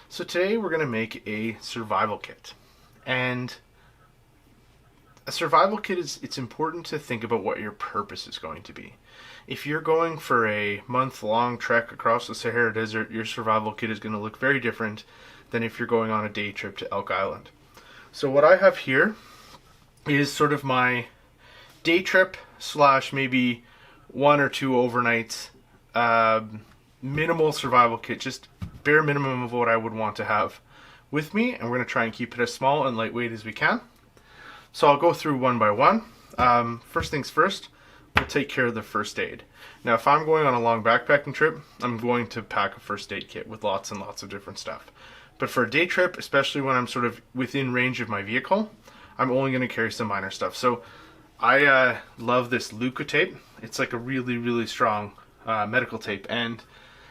So today we're going to make a survival kit. And a survival kit it's important to think about what your purpose is going to be. If you're going for a month-long trek across the Sahara Desert, your survival kit is going to look very different than if you're going on a day trip to Elk Island. So what I have here is sort of my day trip / maybe 1 or 2 overnights minimal survival kit, just bare minimum of what I would want to have with me, and we're going to try and keep it as small and lightweight as we can. So I'll go through one by one. First things first, we'll take care of the first aid. Now if I'm going on a long backpacking trip, I'm going to pack a first aid kit with lots and lots of different stuff. But for a day trip, especially when I'm sort of within range of my vehicle, I'm only going to carry some minor stuff. So I love this Leukotape. It's like a really, really strong medical tape, and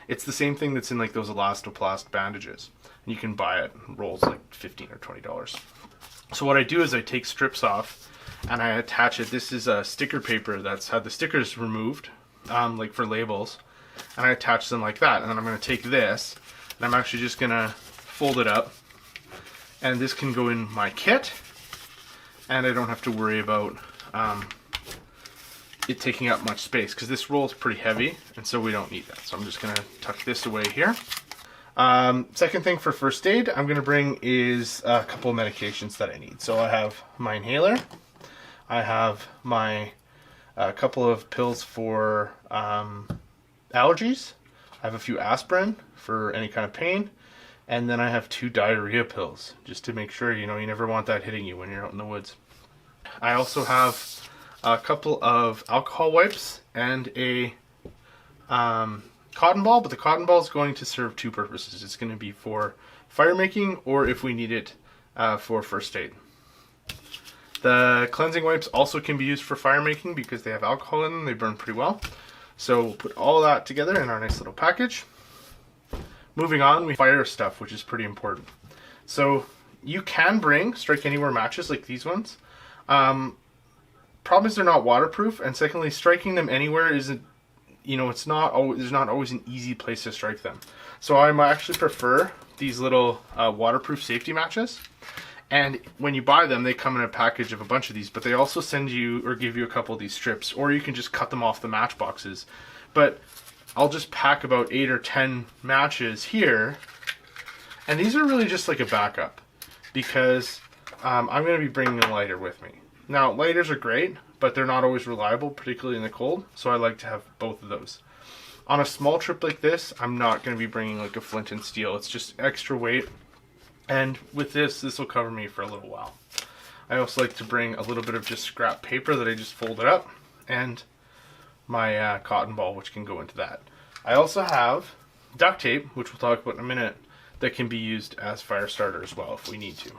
it's the same thing that's in like those elastoplast bandages. And you can buy it. It rolls like $15 or $20. So what I do is I take strips off and I attach it. This is a sticker paper that's had the stickers removed, like for labels, and I attach them like that. And then I'm going to take this and I'm actually just going to fold it up, and this can go in my kit, and I don't have to worry about it taking up much space, because this roll is pretty heavy, and so we don't need that. So I'm just going to tuck this away here. Second thing for first aid I'm going to bring is a couple of medications that I need. So I have my inhaler, I have my couple of pills for allergies, I have a few aspirin for any kind of pain, and then I have 2 diarrhea pills, just to make sure, you never want that hitting you when you're out in the woods. I also have a couple of alcohol wipes and a cotton ball, but the cotton ball is going to serve 2 purposes. It's going to be for fire making, or if we need it for first aid. The cleansing wipes also can be used for fire making because they have alcohol in them. They burn pretty well. So we'll put all that together in our nice little package. Moving on, we fire stuff, which is pretty important. So you can bring strike anywhere matches like these ones. Problem is they're not waterproof, and secondly, striking them anywhere isn't, there's not always an easy place to strike them. So I actually prefer these little waterproof safety matches. And when you buy them, they come in a package of a bunch of these, but they also send you or give you a couple of these strips, or you can just cut them off the match boxes. But I'll just pack about 8 or 10 matches here, and these are really just like a backup, because I'm going to be bringing a lighter with me. Now, lighters are great, but they're not always reliable, particularly in the cold, so I like to have both of those. On a small trip like this, I'm not going to be bringing like a flint and steel. It's just extra weight, and with this will cover me for a little while. I also like to bring a little bit of just scrap paper that I just folded up, and my cotton ball, which can go into that. I also have duct tape, which we'll talk about in a minute, that can be used as fire starter as well if we need to.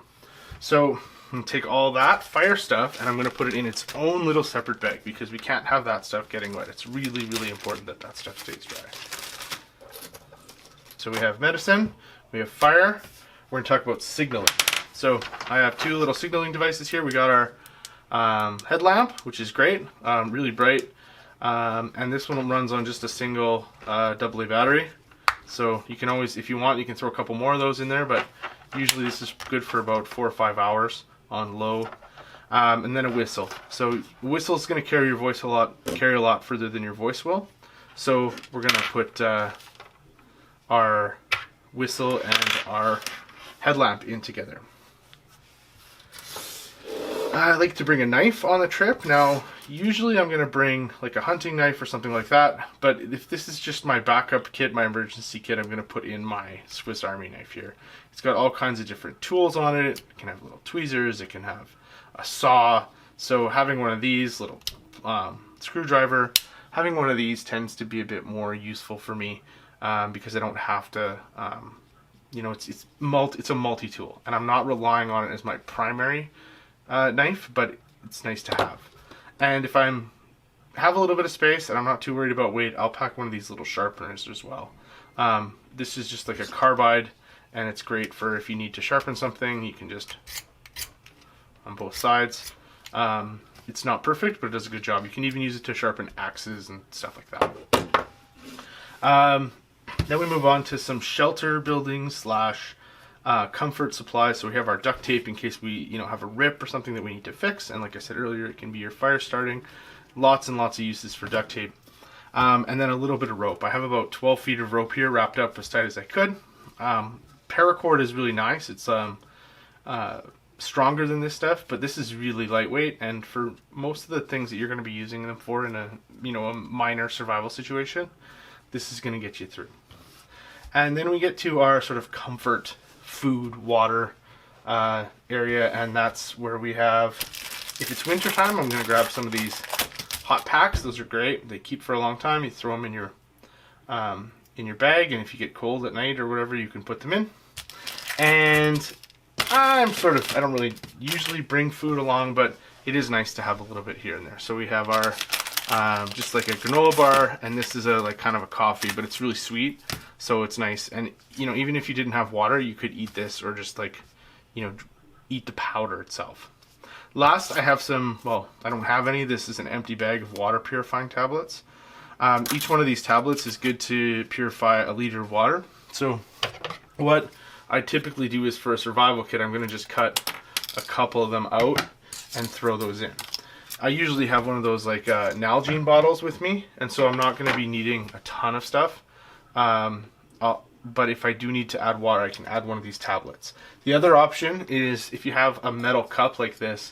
So I'm going to take all that fire stuff and I'm going to put it in its own little separate bag, because we can't have that stuff getting wet. It's really, really important that that stuff stays dry. So we have medicine, we have fire, we're going to talk about signaling. So I have 2 little signaling devices here. We got our headlamp, which is great, really bright, and this one runs on just a single AA battery. So you can always, if you want, you can throw a couple more of those in there, but usually this is good for about 4 or 5 hours on low. And then a whistle. So whistle is going to carry a lot further than your voice will. So we're going to put our whistle and our headlamp in together. I like to bring a knife on the trip. Now, usually I'm going to bring like a hunting knife or something like that, but if this is just my backup kit, my emergency kit, I'm going to put in my Swiss Army knife here. It's got all kinds of different tools on it. It can have little tweezers, it can have a saw. So having one of these, little screwdriver, having one of these tends to be a bit more useful for me, because I don't have to, it's a multi-tool, and I'm not relying on it as my primary knife, but it's nice to have. And if I have a little bit of space and I'm not too worried about weight, I'll pack one of these little sharpeners as well. This is just like a carbide, and it's great for if you need to sharpen something, you can just on both sides. It's not perfect, but it does a good job. You can even use it to sharpen axes and stuff like that. Then we move on to some shelter building slash comfort supplies. So we have our duct tape in case we, have a rip or something that we need to fix. And like I said earlier, it can be your fire starting. Lots and lots of uses for duct tape. And then a little bit of rope. I have about 12 feet of rope here wrapped up as tight as I could. Paracord is really nice. It's stronger than this stuff, but this is really lightweight, and for most of the things that you're going to be using them for in a a minor survival situation, this is going to get you through. And then we get to our sort of comfort food, water area, and that's where we have, if it's winter time, I'm going to grab some of these hot packs. Those are great. They keep for a long time. You throw them in your bag, and if you get cold at night or whatever, you can put them in. And I don't really usually bring food along, but it is nice to have a little bit here and there. So we have our just like a granola bar, and this is like kind of a coffee, but it's really sweet, so it's nice. And even if you didn't have water, you could eat this, or just like eat the powder itself. Last, I have some, well, I don't have any. This is an empty bag of water purifying tablets. Each one of these tablets is good to purify a liter of water. So what I typically do is, for a survival kit, I'm going to just cut a couple of them out and throw those in. I usually have one of those like Nalgene bottles with me, and so I'm not going to be needing a ton of stuff. But if I do need to add water, I can add one of these tablets. The other option is, if you have a metal cup like this,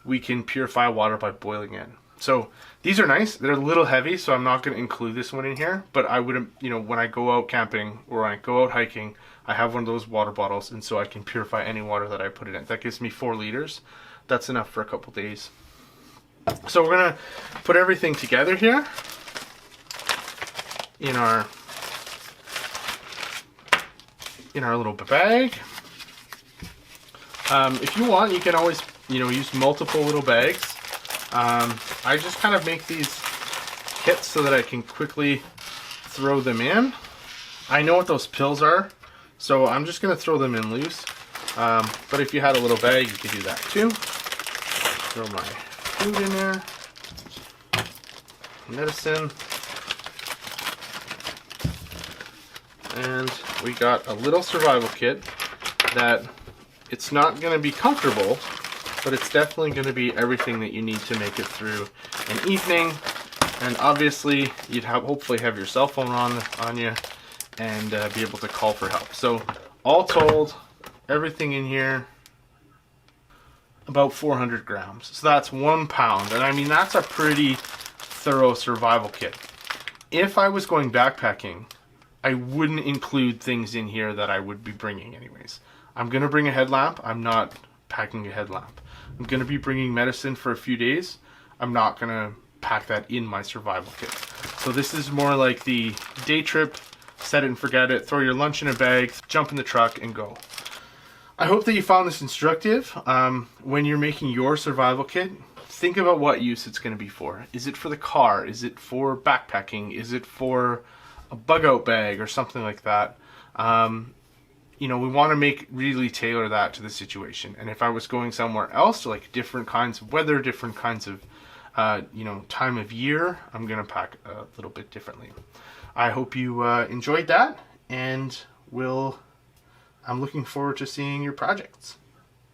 we can purify water by boiling in. So these are nice. They're a little heavy, so I'm not going to include this one in here. But I would, when I go out camping or when I go out hiking, I have one of those water bottles, and so I can purify any water that I put it in. That gives me 4 liters. That's enough for a couple days. So we're going to put everything together here in our little bag. If you want, you can always use multiple little bags. I just kind of make these kits so that I can quickly throw them in. I know what those pills are, so I'm just going to throw them in loose. But if you had a little bag, you could do that too. Throw my food in there, medicine, and we got a little survival kit that it's not going to be comfortable, but it's definitely going to be everything that you need to make it through an evening. And obviously you'd hopefully have your cell phone on you and be able to call for help. So all told, everything in here, about 400 grams. So that's 1 pound. And I mean, that's a pretty thorough survival kit. If I was going backpacking, I wouldn't include things in here that I would be bringing anyways. I'm going to bring a headlamp. I'm not packing a headlamp. I'm going to be bringing medicine for a few days. I'm not going to pack that in my survival kit. So this is more like the day trip, set it and forget it, throw your lunch in a bag, jump in the truck and go. I hope that you found this instructive. When you're making your survival kit, think about what use it's going to be for. Is it for the car? Is it for backpacking? Is it for a bug out bag or something like that? We want to really tailor that to the situation. And if I was going somewhere else, like different kinds of weather, different kinds of time of year, I'm going to pack a little bit differently. I hope you enjoyed that, and I'm looking forward to seeing your projects.